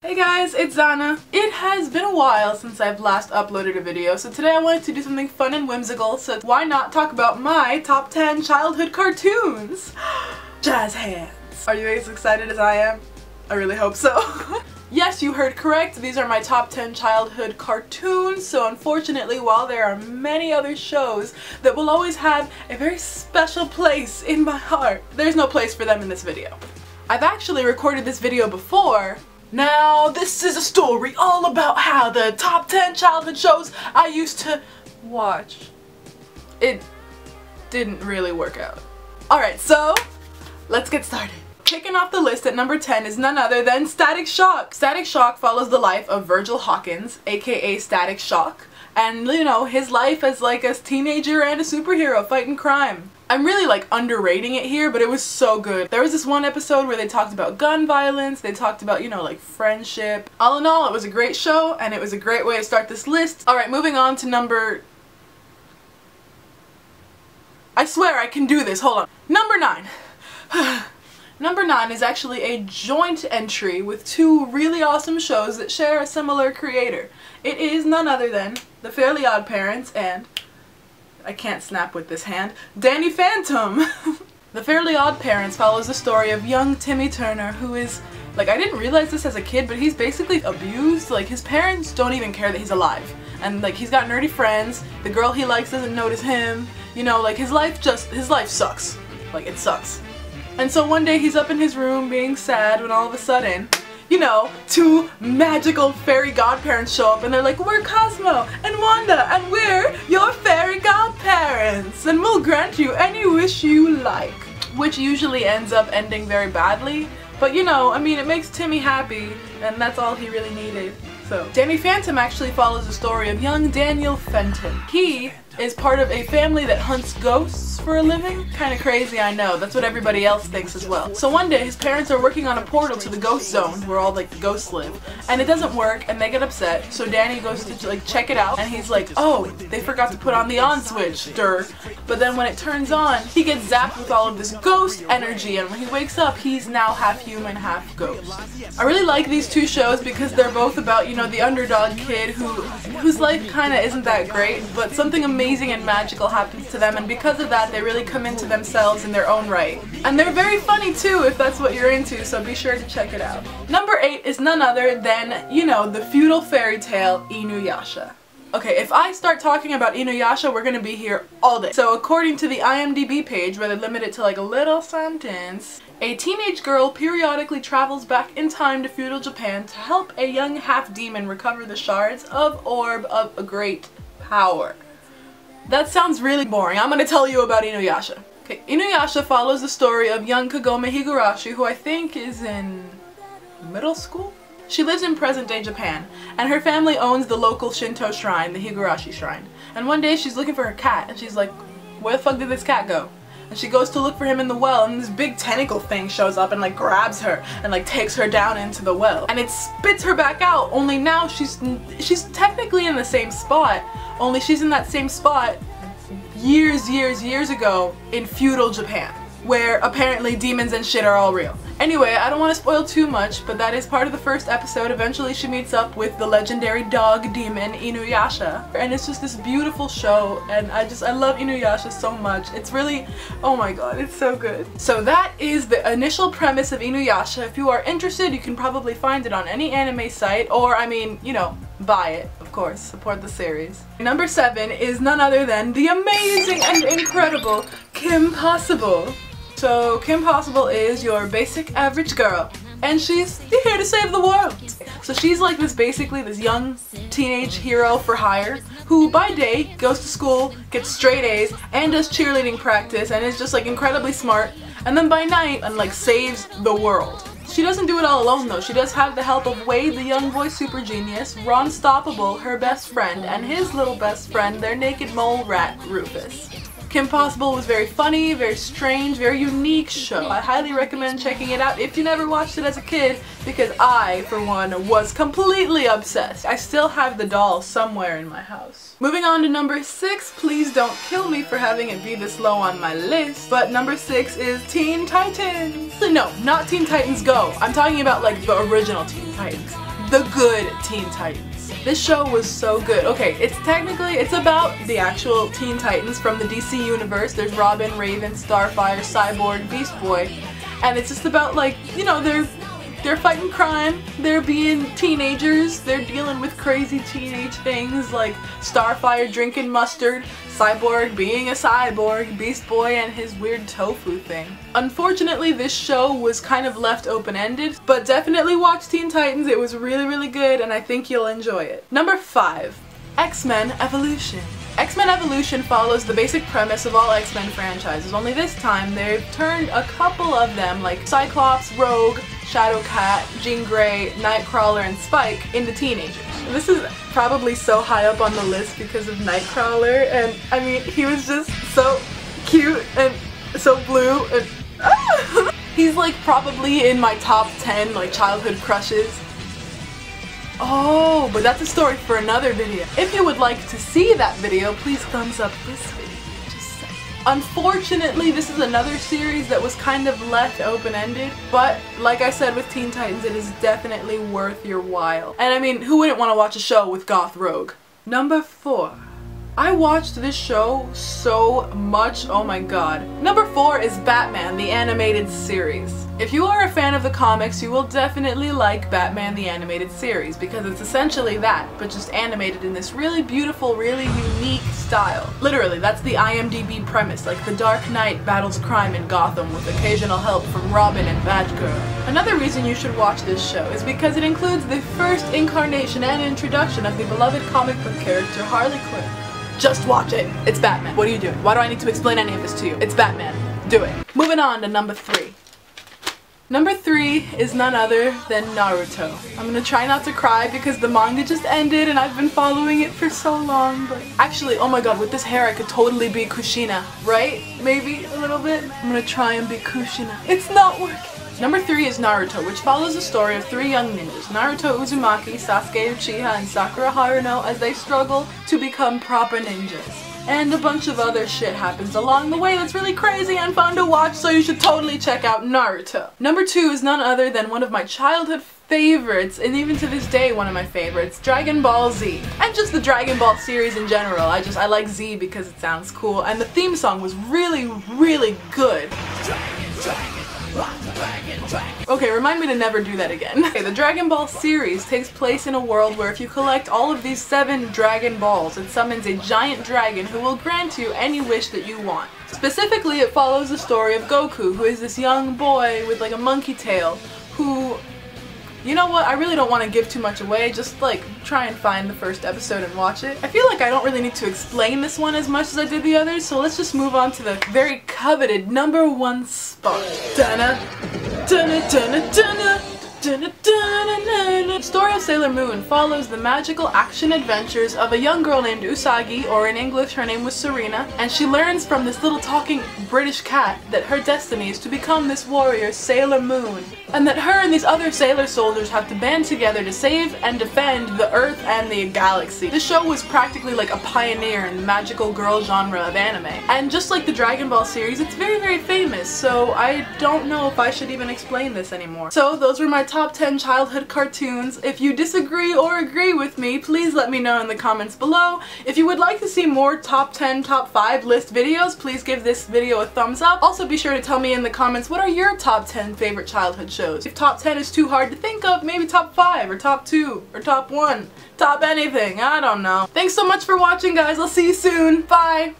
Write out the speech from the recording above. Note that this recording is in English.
Hey guys, it's Zana. It has been a while since I've last uploaded a video, so today I wanted to do something fun and whimsical, so why not talk about my top 10 childhood cartoons? Jazz hands! Are you as excited as I am? I really hope so. Yes, you heard correct. These are my top 10 childhood cartoons, so unfortunately, while there are many other shows that will always have a very special place in my heart, there's no place for them in this video. I've actually recorded this video before. Now, this is a story all about how the top 10 childhood shows I used to watch. It didn't really work out. Alright, so let's get started. Kicking off the list at number 10 is none other than Static Shock. Static Shock follows the life of Virgil Hawkins, aka Static Shock, and you know, his life as like a teenager and a superhero fighting crime. I'm really like underrating it here, but it was so good. There was this one episode where they talked about gun violence, they talked about, you know, like friendship. All in all, it was a great show and it was a great way to start this list. Alright, moving on to number... I swear I can do this, hold on. Number 9. Number 9 is actually a joint entry with two really awesome shows that share a similar creator. It is none other than The Fairly OddParents and... I can't snap with this hand. Danny Phantom! The Fairly OddParents follows the story of young Timmy Turner, who is, like, I didn't realize this as a kid, but he's basically abused. Like, his parents don't even care that he's alive. And, like, he's got nerdy friends, the girl he likes doesn't notice him, you know, like, his life sucks. Like, it sucks. And so one day he's up in his room being sad when all of a sudden, you know, two magical fairy godparents show up and they're like, we're Cosmo and Wanda and we're your fairy godparents and we'll grant you any wish you like. Which usually ends up ending very badly, but you know, I mean, it makes Timmy happy and that's all he really needed. So, Danny Phantom actually follows the story of young Daniel Fenton. He is part of a family that hunts ghosts for a living. Kinda crazy, I know. That's what everybody else thinks as well. So one day his parents are working on a portal to the ghost zone where all like the ghosts live. And it doesn't work and they get upset. So Danny goes to like check it out and he's like, oh, they forgot to put on the on switch, durr. But then when it turns on, he gets zapped with all of this ghost energy and when he wakes up, he's now half human, half ghost. I really like these two shows because they're both about, you know, the underdog kid whose life kinda isn't that great, but something amazing and magical happens to them, and because of that they really come into themselves in their own right. And they're very funny too if that's what you're into, so be sure to check it out. Number 8 is none other than, you know, the feudal fairy tale Inuyasha. Okay, if I start talking about Inuyasha, we're gonna be here all day. So according to the IMDb page, where they limit it to like a little sentence, a teenage girl periodically travels back in time to feudal Japan to help a young half-demon recover the shards of Orb of a Great Power. That sounds really boring. I'm gonna tell you about Inuyasha. Okay, Inuyasha follows the story of young Kagome Higurashi, who I think is in middle school? She lives in present-day Japan, and her family owns the local Shinto shrine, the Higurashi shrine. And one day she's looking for her cat, and she's like, where the fuck did this cat go? And she goes to look for him in the well, and this big tentacle thing shows up and like grabs her and like takes her down into the well. And it spits her back out, only now she's technically in the same spot, only she's in that same spot years ago in feudal Japan, where apparently demons and shit are all real. Anyway, I don't want to spoil too much, but that is part of the first episode. Eventually she meets up with the legendary dog demon Inuyasha, and it's just this beautiful show, and I love Inuyasha so much. It's really, oh my god, it's so good. So that is the initial premise of Inuyasha. If you are interested, you can probably find it on any anime site, or I mean, you know, buy it, of course, support the series. Number 7 is none other than the amazing and incredible Kim Possible. So Kim Possible is your basic average girl, and she's here to save the world. So she's like basically this young teenage hero for hire who by day goes to school, gets straight A's, and does cheerleading practice, and is just like incredibly smart, and then by night and like saves the world. She doesn't do it all alone though. She does have the help of Wade, the young boy super genius, Ron Stoppable, her best friend, and his little best friend, their naked mole rat, Rufus. Kim Possible was very funny, very strange, very unique show. I highly recommend checking it out if you never watched it as a kid, because I, for one, was completely obsessed. I still have the doll somewhere in my house. Moving on to number 6, please don't kill me for having it be this low on my list, but number 6 is Teen Titans. No, not Teen Titans Go. I'm talking about like the original Teen Titans. the good Teen Titans. This show was so good. Okay, it's about the actual Teen Titans from the DC universe. There's Robin, Raven, Starfire, Cyborg, Beast Boy, and it's just about, like, you know, they're fighting crime, they're being teenagers, they're dealing with crazy teenage things like Starfire drinking mustard, Cyborg being a cyborg, Beast Boy and his weird tofu thing. Unfortunately, this show was kind of left open-ended, but definitely watch Teen Titans. It was really, really good and I think you'll enjoy it. Number 5. X-Men Evolution. X-Men Evolution follows the basic premise of all X-Men franchises, only this time they've turned a couple of them, like Cyclops, Rogue, Shadowcat, Jean Grey, Nightcrawler, and Spike, into teenagers. This is probably so high up on the list because of Nightcrawler, and I mean, he was just so cute and so blue, and he's like probably in my top 10 like childhood crushes. Oh, but that's a story for another video. If you would like to see that video, please thumbs up this video. Just saying. Unfortunately, this is another series that was kind of left open-ended, but like I said with Teen Titans, it is definitely worth your while. And I mean, who wouldn't want to watch a show with Goth Rogue? Number 4. I watched this show so much, oh my god. Number 4 is Batman, the animated series. If you are a fan of the comics, you will definitely like Batman the animated series because it's essentially that, but just animated in this really beautiful, really unique style. Literally, that's the IMDb premise, like the Dark Knight battles crime in Gotham with occasional help from Robin and Batgirl. Another reason you should watch this show is because it includes the first incarnation and introduction of the beloved comic book character Harley Quinn. Just watch it. It's Batman. What are you doing? Why do I need to explain any of this to you? It's Batman. Do it. Moving on to number 3. Number 3 is none other than Naruto. I'm gonna try not to cry because the manga just ended and I've been following it for so long, but actually, oh my god, with this hair I could totally be Kushina, right? Maybe a little bit? I'm gonna try and be Kushina. It's not working. Number 3 is Naruto, which follows the story of 3 young ninjas, Naruto Uzumaki, Sasuke Uchiha, and Sakura Haruno, as they struggle to become proper ninjas. And a bunch of other shit happens along the way that's really crazy and fun to watch, so you should totally check out Naruto. Number 2 is none other than one of my childhood favorites, and even to this day one of my favorites, Dragon Ball Z. And just the Dragon Ball series in general. I like Z because it sounds cool, and the theme song was really, really good. Okay, remind me to never do that again. Okay, the Dragon Ball series takes place in a world where if you collect all of these 7 Dragon Balls, it summons a giant dragon who will grant you any wish that you want. Specifically, it follows the story of Goku, who is this young boy with like a monkey tail, who... You know what, I really don't want to give too much away, just like try and find the first episode and watch it. I feel like I don't really need to explain this one as much as I did the others, so let's just move on to the very coveted number 1 spot. Dun-na, dun-na, dun-na, dun-na. The story of Sailor Moon follows the magical action adventures of a young girl named Usagi, or in English her name was Serena, and she learns from this little talking British cat that her destiny is to become this warrior Sailor Moon, and that her and these other sailor soldiers have to band together to save and defend the Earth and the galaxy. This show was practically like a pioneer in the magical girl genre of anime, and just like the Dragon Ball series, it's very, very famous, so I don't know if I should even explain this anymore. So those were my top 10 childhood cartoons. If you disagree or agree with me, please let me know in the comments below. If you would like to see more top 10, top 5 list videos, please give this video a thumbs up. Also be sure to tell me in the comments what are your top 10 favorite childhood shows. If top 10 is too hard to think of, maybe top 5 or top 2 or top 1. Top anything, I don't know. Thanks so much for watching, guys. I'll see you soon. Bye!